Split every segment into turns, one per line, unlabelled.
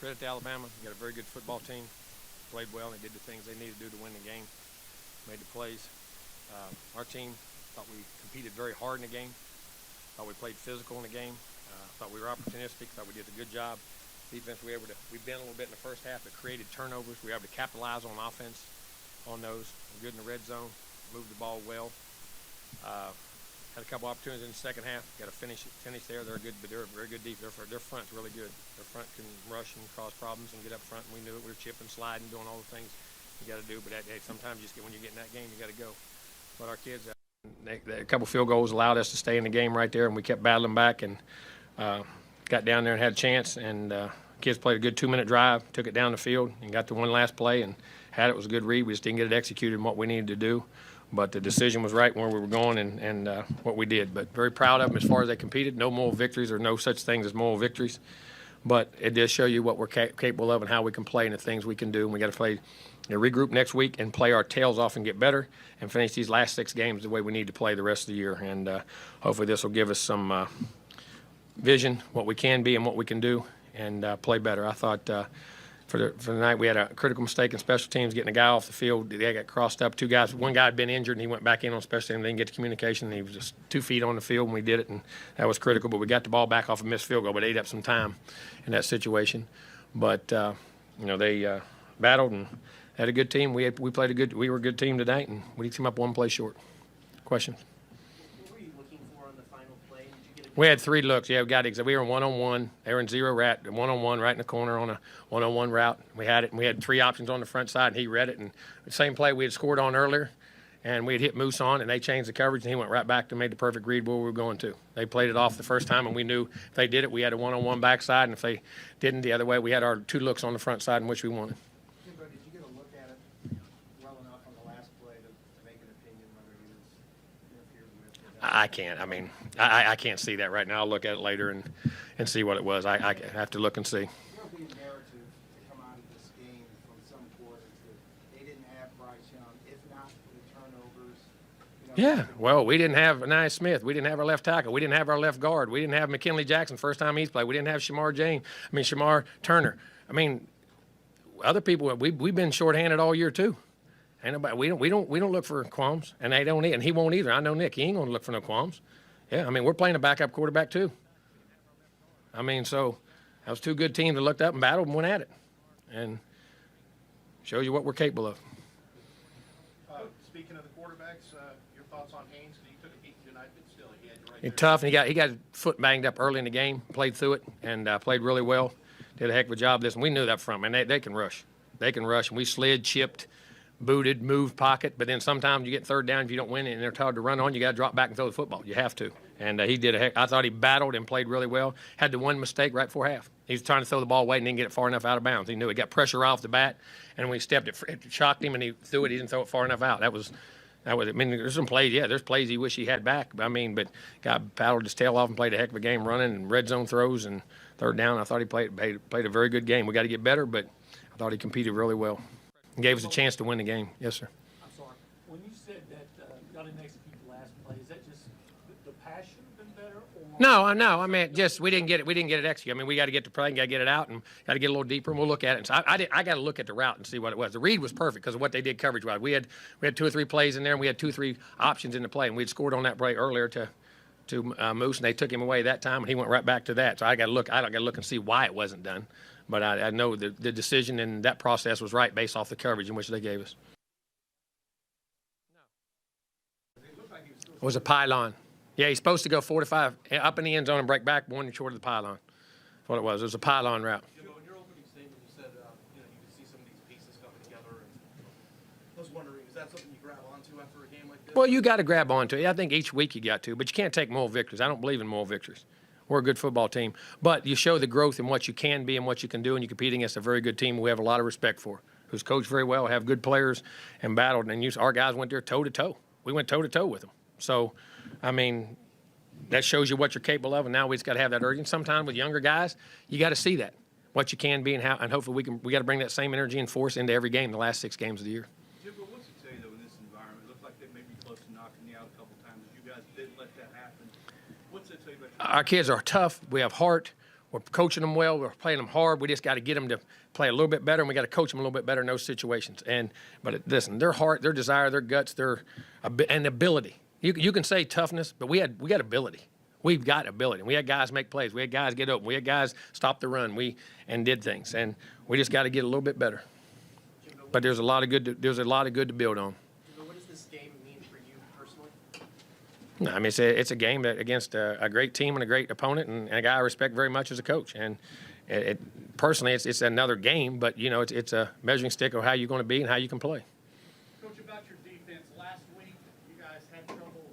credit to Alabama. You got a very good football team. Played well, and they did the things they needed to do to win the game. Made the plays. Our team thought we competed very hard in the game. Thought we played physical in the game. Thought we were opportunistic. Thought we did a good job. Defense, we bent a little bit in the first half, but created turnovers. We were able to capitalize on offense on those. We're good in the red zone. Moved the ball well. Had a couple opportunities in the second half. Got to finish there. They're good, but they're a very good defense. Their front's really good. Their front can rush and cause problems and get up front. And we knew it. We were chipping, sliding, doing all the things you got to do. But hey, sometimes when you get in that game, you got to go. But our kids, a couple field goals allowed us to stay in the game right there, and we kept battling back and got down there and had a chance. And kids played a good 2-minute drive, took it down the field, and got to one last play and had it. It was a good read. We just didn't get it executed in what we needed to do. But the decision was right where we were going and what we did. But very proud of them as far as they competed. No moral victories or no such things as moral victories. But it does show you what we're capable of and how we can play and the things we can do. And we got to play, regroup next week and play our tails off and get better and finish these last 6 games the way we need to play the rest of the year. And hopefully this will give us some vision, what we can be and what we can do, and play better. I thought for the night we had a critical mistake in special teams, getting a guy off the field. They got crossed up. 2 guys. One guy had been injured, and he went back in on special teams. They didn't get the communication, and he was just 2 feet on the field, and we did it, and that was critical. But we got the ball back off a missed field goal, but ate up some time in that situation. But they battled and had a good team. We were a good team tonight, and we came up 1 play short. Questions? We had 3 looks. Yeah, we were in one-on-one. They were in zero route, one-on-one right in the corner on a one-on-one route. We had it, and we had 3 options on the front side, and he read it. And the same play we had scored on earlier, and we had hit Moose on, and they changed the coverage, and he went right back and made the perfect read where we were going to. They played it off the first time, and we knew if they did it, we had a one-on-one backside, and if they didn't the other way, we had our 2 looks on the front side in which we wanted.
Jimbo, did you get a look at it well enough on the last play to make an opinion whether he was interfered with?
I can't. I mean, I can't see that right now. I'll look at it later and see what it was. I have to look and see.
There'll be a narrative to come out of this game from some quarters that they didn't have Bryce Young, if not for the turnovers.
Yeah, well, we didn't have Anaya Smith. We didn't have our left tackle. We didn't have our left guard. We didn't have McKinley Jackson first time he's played. We didn't have Shamar Turner. I mean, other people, we've been shorthanded all year too. Ain't nobody, we don't look for qualms, and they don't, and he won't either. I know Nick. He ain't gonna look for no qualms. Yeah, I mean, we're playing a backup quarterback too. I mean, so that was 2 good teams that looked up and battled and went at it, and shows you what we're capable of.
Speaking of the quarterbacks, your thoughts on Haynes? He took a beat tonight, but still, he had the right.
He's tough, and he got his foot banged up early in the game. Played through it and played really well. Did a heck of a job. And we knew that from him. And they can rush. They can rush, and we slid, chipped, booted, moved pocket, but then sometimes you get 3rd down if you don't win it and they're hard to run on, you got to drop back and throw the football. You have to. And he did a heck. I thought he battled and played really well. Had the 1 mistake right before half. He was trying to throw the ball away and didn't get it far enough out of bounds. He knew it. Got pressure off the bat, and when he stepped, it shocked him, and he threw it. He didn't throw it far enough out. That was. I mean, there's some plays. Yeah, there's plays he wish he had back. I mean, but got paddled his tail off and played a heck of a game running and red zone throws and 3rd down. I thought he played a very good game. We got to get better, but I thought he competed really well. And gave us a chance to win the game. Yes, sir.
When you said that y'all didn't execute the last play, is that just the pass should have been better? Or?
No, I know. I mean, just we didn't get it executed. I mean, we got to get to play and got to get it out and got to get a little deeper, and we'll look at it. And so I got to look at the route and see what it was. The read was perfect because of what they did coverage-wise. We had 2 or 3 plays in there, and we had 2 or 3 options in the play, and we had scored on that play earlier to Moose, and they took him away that time, and he went right back to that. So I got to look and see why it wasn't done. But I know the decision in that process was right based off the coverage in which they gave us. It was a pylon. Yeah, he's supposed to go 4 to 5 up in the end zone and break back 1 short of the pylon. That's what it was. It was a pylon route.
Jimbo, in your opening statement, you said you could see some of these pieces coming together. And I was wondering, is that something you grab onto after a game like this?
Well, you got to grab onto it. I think each week you got to, but you can't take moral victories. I don't believe in moral victories. We're a good football team, but you show the growth in what you can be and what you can do, and you compete against a very good team we have a lot of respect for, who's coached very well, have good players, and battled. And our guys went there toe to toe. We went toe to toe with them. So, I mean, that shows you what you're capable of, and now we just got to have that urgency. Sometimes with younger guys, you got to see that, what you can be and how, and hopefully we got to bring that same energy and force into every game, the last 6 games of the year.
Jimbo, what's it say, though, in this environment? It looked like they may be close to knocking you out a couple times. You guys didn't let that happen. What's it say about you?
Our kids are tough. We have heart. We're coaching them well. We're playing them hard. We just got to get them to play a little bit better, and we got to coach them a little bit better in those situations. Listen, their heart, their desire, their guts, and ability. You can say toughness, but we got ability. We've got ability. We had guys make plays. We had guys get open. We had guys stop the run. And did things, and we just got to get a little bit better. But there's a lot of good to build on.
Jimbo, what does this game mean for you personally?
No, I mean, it's a game that against a great team and a great opponent, and a guy I respect very much as a coach. And personally, it's another game, but it's a measuring stick of how you're going to be and how you can play.
Coach, about your defense, last week you guys had trouble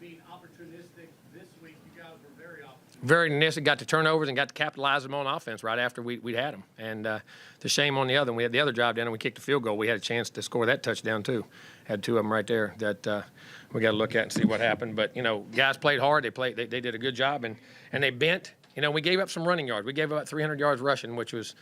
being opportunistic. This week you guys were very opportunistic.
Very opportunistic, got the turnovers and got to capitalize them on offense right after we'd had them. And it's a shame on the other. We had the other drive down and we kicked the field goal. We had a chance to score that touchdown too. Had two of them right there that we got to look at and see what happened. But guys played hard. They did a good job and they bent. We gave up some running yards. We gave up 300 yards rushing, which was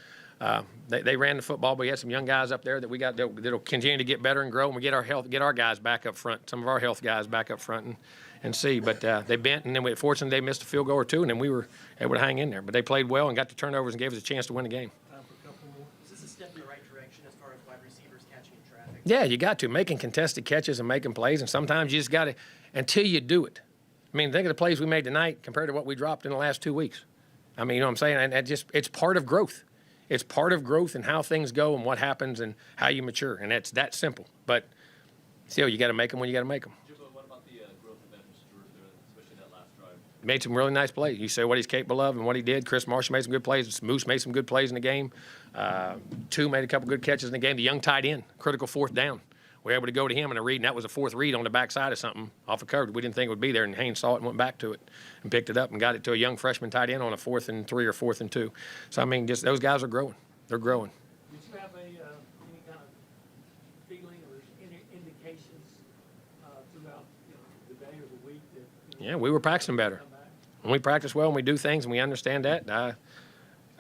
they ran the football. But we had some young guys up there that we got that'll continue to get better and grow. And we get our guys back up front. Some of our health guys back up front and see. But they bent, and then fortunately they missed a field goal or two, and then we were able to hang in there. But they played well and got the turnovers and gave us a chance to win the game.
Time for a couple more.
Is this a step in the right direction as far as wide receivers catching in traffic?
Yeah, you got to making contested catches and making plays, and sometimes you just got to until you do it. I mean, think of the plays we made tonight compared to what we dropped in the last 2 weeks. I mean, you know what I'm saying? And it's part of growth. It's part of growth and how things go and what happens and how you mature, and it's that simple. But still, you got to make them when you got to make them.
Jimbo, what about the growth of Evan Stewart there, especially that last drive?
Made some really nice plays. You say what he's capable of and what he did. Chris Marshall made some good plays. Moose made some good plays in the game. Two made a couple good catches in the game. The young tight end, critical fourth down. We were able to go to him in a read, and that was a fourth read on the backside of something off a coverage. We didn't think it would be there, and Haynes saw it and went back to it and picked it up and got it to a young freshman tight end on a 4th and 3 or 4th and 2. So, I mean, just those guys are growing. They're growing.
Did you have any kind of feeling or indications throughout the day or the week that
Yeah, we were practicing better.
come back?
When we practice well and we do things and we understand that,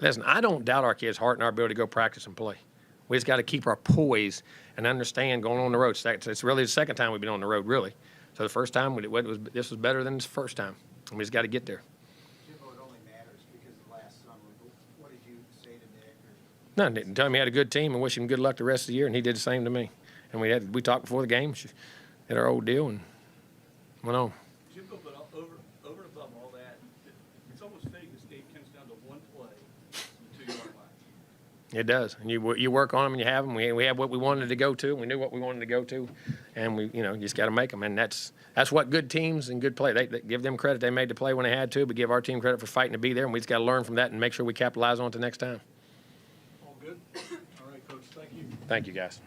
listen, I don't doubt our kids' heart and our ability to go practice and play. We just got to keep our poise and understand going on the road. It's really the second time we've been on the road, really. So the first time, this was better than the first time. And we just got to get there.
Jimbo, it only matters because of last summer. What did you say to Nick?
No, didn't tell him he had a good team and wish him good luck the rest of the year, and he did the same to me. And we talked before the game, had our old deal, and went on.
Jimbo, but over and above all that, it's almost fitting this game comes down to one play from the 2-yard line.
It does, and you work on them and you have them. We have what we wanted to go to, and we knew what we wanted to go to, and you just got to make them. And that's what good teams and good play. They give them credit. They made the play when they had to, but give our team credit for fighting to be there. And we just got to learn from that and make sure we capitalize on it the next time.
All good? All right, Coach, thank you.
Thank you, guys.